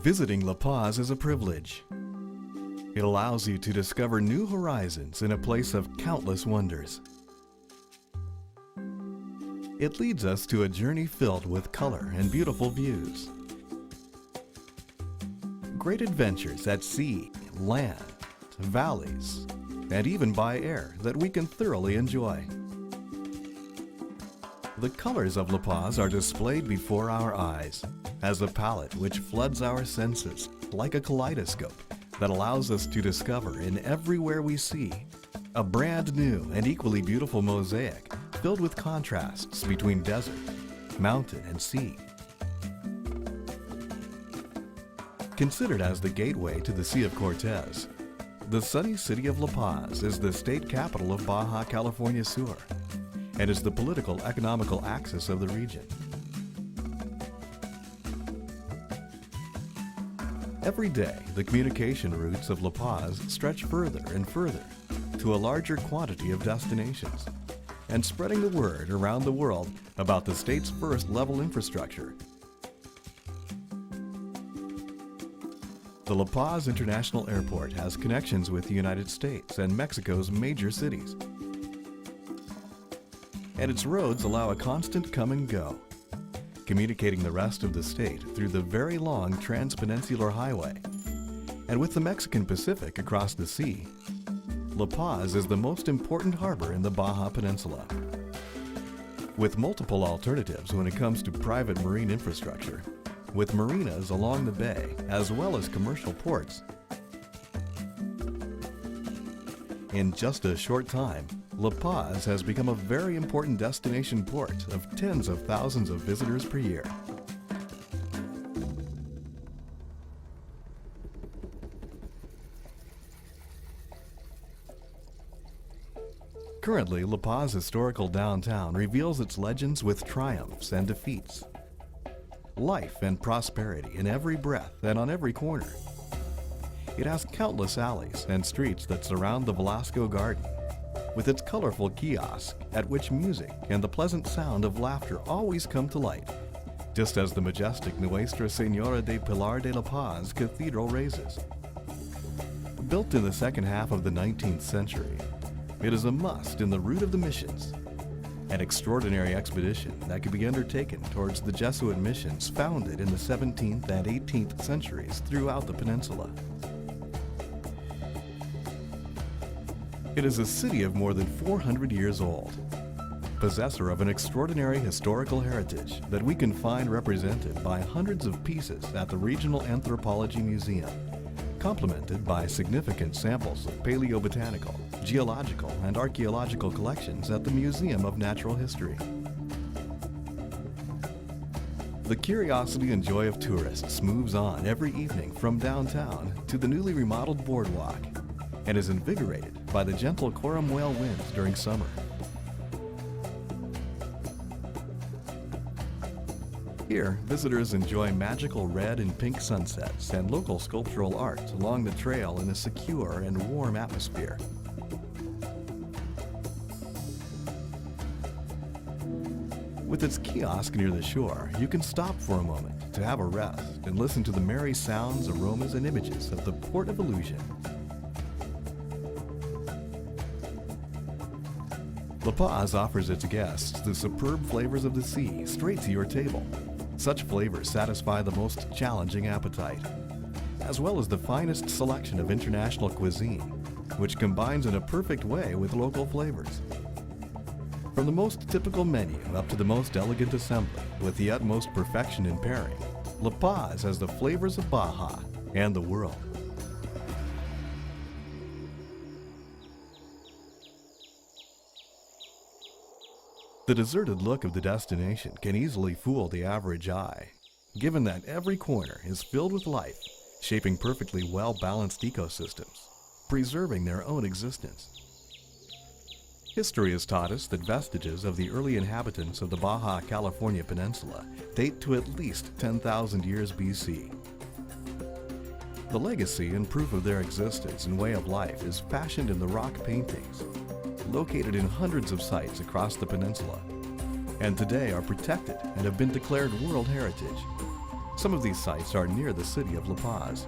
Visiting La Paz is a privilege. It allows you to discover new horizons in a place of countless wonders. It leads us to a journey filled with color and beautiful views. Great adventures at sea, land, valleys, and even by air that we can thoroughly enjoy. The colors of La Paz are displayed before our eyes as a palette which floods our senses like a kaleidoscope that allows us to discover in everywhere we see a brand new and equally beautiful mosaic filled with contrasts between desert, mountain, and sea. Considered as the gateway to the Sea of Cortez, the sunny city of La Paz is the state capital of Baja California Sur and is the political economical axis of the region. Every day, the communication routes of La Paz stretch further and further to a larger quantity of destinations and spreading the word around the world about the state's first level infrastructure. The La Paz International Airport has connections with the United States and Mexico's major cities, and its roads allow a constant come and go, communicating the rest of the state through the very long Transpeninsular Highway. And with the Mexican Pacific across the sea, La Paz is the most important harbor in the Baja Peninsula. With multiple alternatives when it comes to private marine infrastructure, with marinas along the bay as well as commercial ports, in just a short time, La Paz has become a very important destination port of tens of thousands of visitors per year. Currently, La Paz historical downtown reveals its legends with triumphs and defeats, life and prosperity in every breath and on every corner. It has countless alleys and streets that surround the Velasco Garden, with its colorful kiosk at which music and the pleasant sound of laughter always come to light, just as the majestic Nuestra Señora de Pilar de La Paz Cathedral raises. Built in the second half of the 19th century, it is a must in the route of the missions, an extraordinary expedition that could be undertaken towards the Jesuit missions founded in the 17th and 18th centuries throughout the peninsula. It is a city of more than 400 years old, possessor of an extraordinary historical heritage that we can find represented by hundreds of pieces at the Regional Anthropology Museum, complemented by significant samples of paleobotanical, geological, and archaeological collections at the Museum of Natural History. The curiosity and joy of tourists moves on every evening from downtown to the newly remodeled boardwalk and is invigorated by the gentle Coram-Whale winds during summer. Here, visitors enjoy magical red and pink sunsets and local sculptural art along the trail in a secure and warm atmosphere. With its kiosk near the shore, you can stop for a moment to have a rest and listen to the merry sounds, aromas, and images of the Port of Illusion. La Paz offers its guests the superb flavors of the sea straight to your table. Such flavors satisfy the most challenging appetite, as well as the finest selection of international cuisine, which combines in a perfect way with local flavors. From the most typical menu up to the most elegant assembly, with the utmost perfection in pairing, La Paz has the flavors of Baja and the world. The deserted look of the destination can easily fool the average eye, given that every corner is filled with life, shaping perfectly well-balanced ecosystems, preserving their own existence. History has taught us that vestiges of the early inhabitants of the Baja California Peninsula date to at least 10,000 years BC. The legacy and proof of their existence and way of life is fashioned in the rock paintings, located in hundreds of sites across the peninsula, and today are protected and have been declared World Heritage. Some of these sites are near the city of La Paz.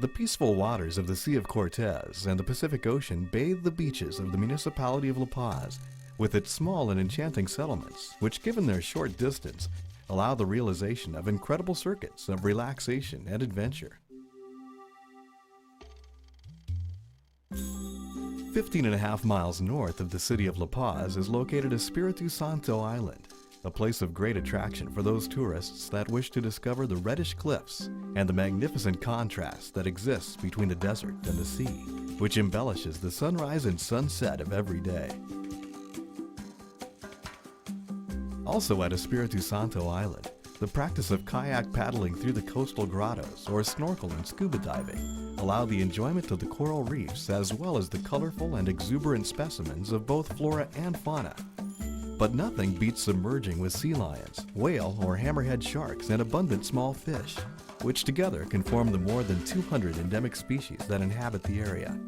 The peaceful waters of the Sea of Cortez and the Pacific Ocean bathe the beaches of the municipality of La Paz with its small and enchanting settlements, which, given their short distance, allow the realization of incredible circuits of relaxation and adventure. 15.5 miles north of the city of La Paz is located Espiritu Santo Island, a place of great attraction for those tourists that wish to discover the reddish cliffs and the magnificent contrast that exists between the desert and the sea, which embellishes the sunrise and sunset of every day. Also at Espiritu Santo Island, the practice of kayak paddling through the coastal grottos or snorkel and scuba diving allow the enjoyment of the coral reefs as well as the colorful and exuberant specimens of both flora and fauna. But nothing beats submerging with sea lions, whale or hammerhead sharks, and abundant small fish, which together can form the more than 200 endemic species that inhabit the area.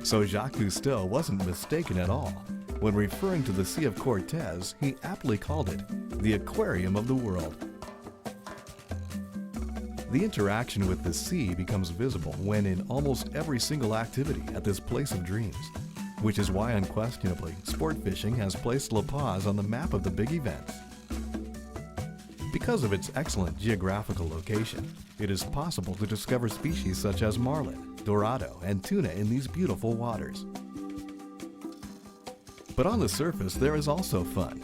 So Jacques Cousteau wasn't mistaken at all. When referring to the Sea of Cortez, he aptly called it the aquarium of the world. The interaction with the sea becomes visible when in almost every single activity at this place of dreams, which is why unquestionably sport fishing has placed La Paz on the map of the big events. Because of its excellent geographical location, it is possible to discover species such as marlin, dorado, and tuna in these beautiful waters. But on the surface there is also fun,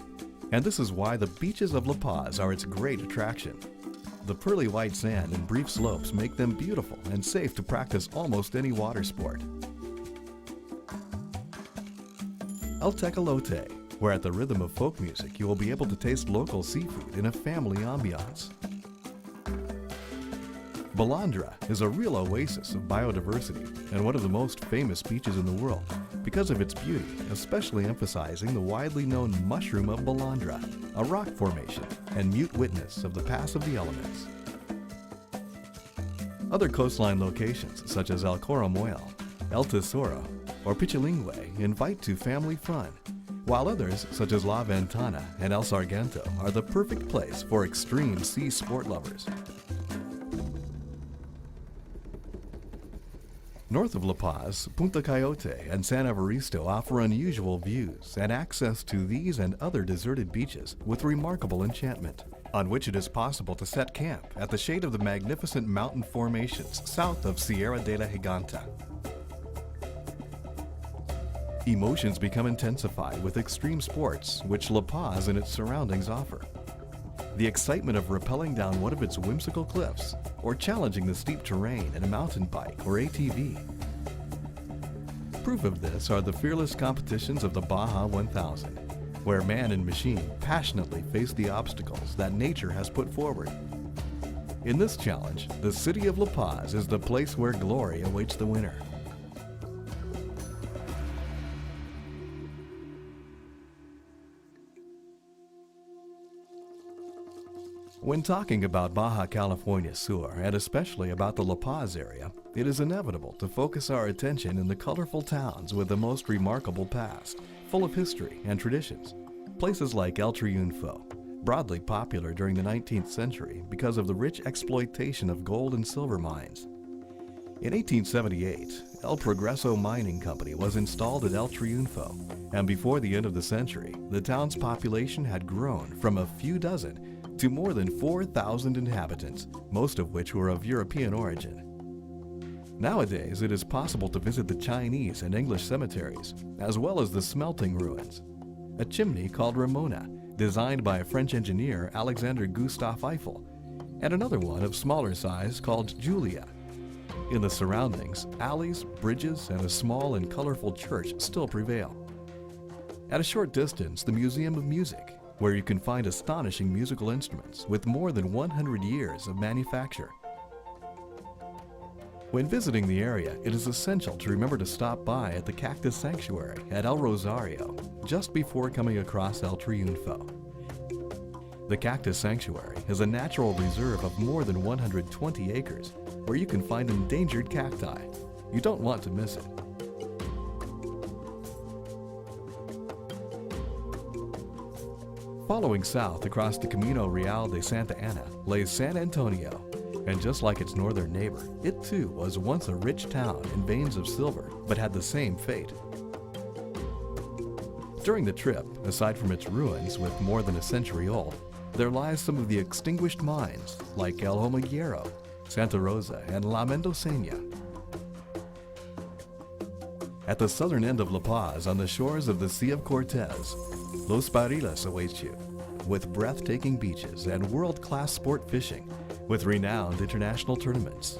and this is why the beaches of La Paz are its great attraction. The pearly white sand and brief slopes make them beautiful and safe to practice almost any water sport. El Tecolote, where at the rhythm of folk music you will be able to taste local seafood in a family ambiance. Balandra is a real oasis of biodiversity and one of the most famous beaches in the world because of its beauty, especially emphasizing the widely known mushroom of Balandra, a rock formation and mute witness of the pass of the elements. Other coastline locations such as El Coromoel, El Tesoro, or Pichilingüe invite to family fun, while others such as La Ventana and El Sargento are the perfect place for extreme sea sport lovers. North of La Paz, Punta Coyote and San Evaristo offer unusual views and access to these and other deserted beaches with remarkable enchantment, on which it is possible to set camp at the shade of the magnificent mountain formations south of Sierra de la Giganta. Emotions become intensified with extreme sports, which La Paz and its surroundings offer. The excitement of rappelling down one of its whimsical cliffs, or challenging the steep terrain in a mountain bike or ATV. Proof of this are the fearless competitions of the Baja 1000, where man and machine passionately face the obstacles that nature has put forward. In this challenge, the city of La Paz is the place where glory awaits the winner. When talking about Baja California Sur, and especially about the La Paz area, it is inevitable to focus our attention in the colorful towns with the most remarkable past, full of history and traditions. Places like El Triunfo, broadly popular during the 19th century because of the rich exploitation of gold and silver mines. In 1878, El Progreso Mining Company was installed at El Triunfo, and before the end of the century, the town's population had grown from a few dozen to more than 4,000 inhabitants, most of which were of European origin. Nowadays, it is possible to visit the Chinese and English cemeteries, as well as the smelting ruins. A chimney called Ramona, designed by French engineer Alexander Gustave Eiffel, and another one of smaller size called Julia. In the surroundings, alleys, bridges, and a small and colorful church still prevail. At a short distance, the Museum of Music, where you can find astonishing musical instruments with more than 100 years of manufacture. When visiting the area, it is essential to remember to stop by at the Cactus Sanctuary at El Rosario, just before coming across El Triunfo. The Cactus Sanctuary is a natural reserve of more than 120 acres where you can find endangered cacti. You don't want to miss it. Following south across the Camino Real de Santa Ana lays San Antonio, and just like its northern neighbor, it too was once a rich town in veins of silver, but had the same fate. During the trip, aside from its ruins with more than a century old, there lies some of the extinguished mines like El Hormiguero, Santa Rosa, and La Mendoceña. At the southern end of La Paz, on the shores of the Sea of Cortez, Los Barriles awaits you, with breathtaking beaches and world-class sport fishing, with renowned international tournaments.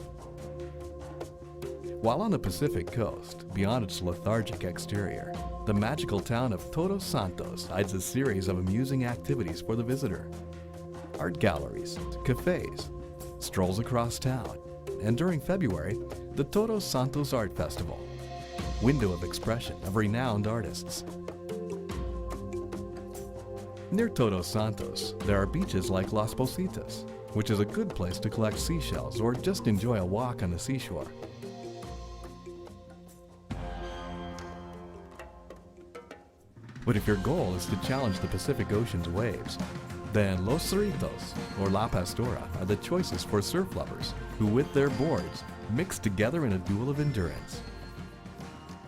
While on the Pacific coast, beyond its lethargic exterior, the magical town of Todos Santos hides a series of amusing activities for the visitor. Art galleries, cafes, strolls across town, and during February, the Todos Santos Art Festival, window of expression of renowned artists. Near Todos Santos, there are beaches like Las Positas, which is a good place to collect seashells or just enjoy a walk on the seashore. But if your goal is to challenge the Pacific Ocean's waves, then Los Cerritos or La Pastora are the choices for surf lovers who, with their boards, mix together in a duel of endurance.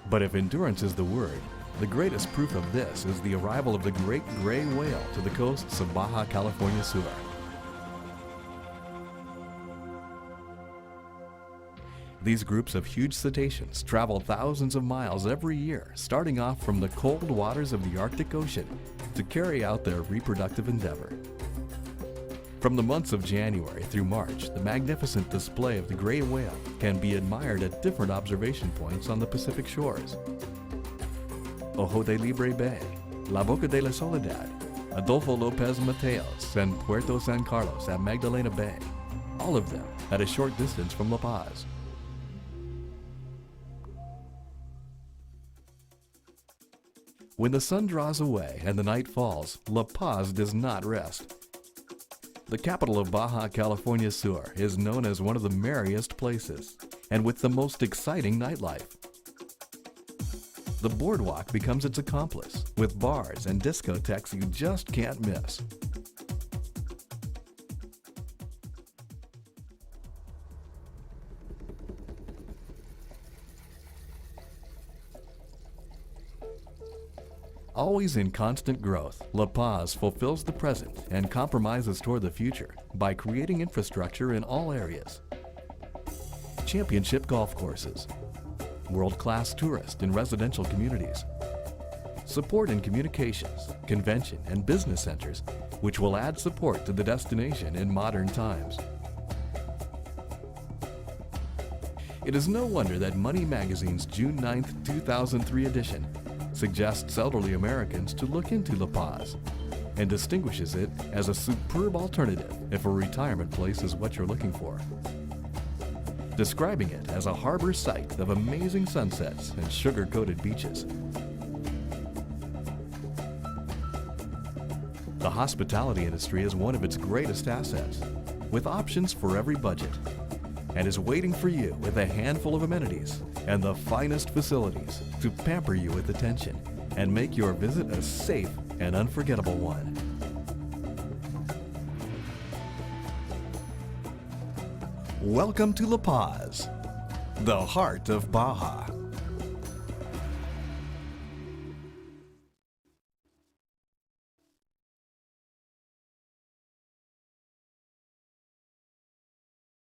But if endurance is the word, the greatest proof of this is the arrival of the great gray whale to the coasts of Baja California Sur. These groups of huge cetaceans travel thousands of miles every year, starting off from the cold waters of the Arctic Ocean to carry out their reproductive endeavor. From the months of January through March, the magnificent display of the gray whale can be admired at different observation points on the Pacific shores. Ojo de Libre Bay, La Boca de la Soledad, Adolfo Lopez Mateos, and Puerto San Carlos at Magdalena Bay, all of them at a short distance from La Paz. When the sun draws away and the night falls, La Paz does not rest. The capital of Baja California Sur is known as one of the merriest places, and with the most exciting nightlife. The boardwalk becomes its accomplice, with bars and discotheques you just can't miss. Always in constant growth, La Paz fulfills the present and compromises toward the future by creating infrastructure in all areas. Championship golf courses, world-class tourist and residential communities, support in communications, convention, and business centers, which will add support to the destination in modern times. It is no wonder that Money Magazine's June 9, 2003 edition suggests elderly Americans to look into La Paz and distinguishes it as a superb alternative if a retirement place is what you're looking for, describing it as a harbor site of amazing sunsets and sugar-coated beaches. The hospitality industry is one of its greatest assets, with options for every budget, and is waiting for you with a handful of amenities and the finest facilities to pamper you with attention and make your visit a safe and unforgettable one. Welcome to La Paz, the heart of Baja.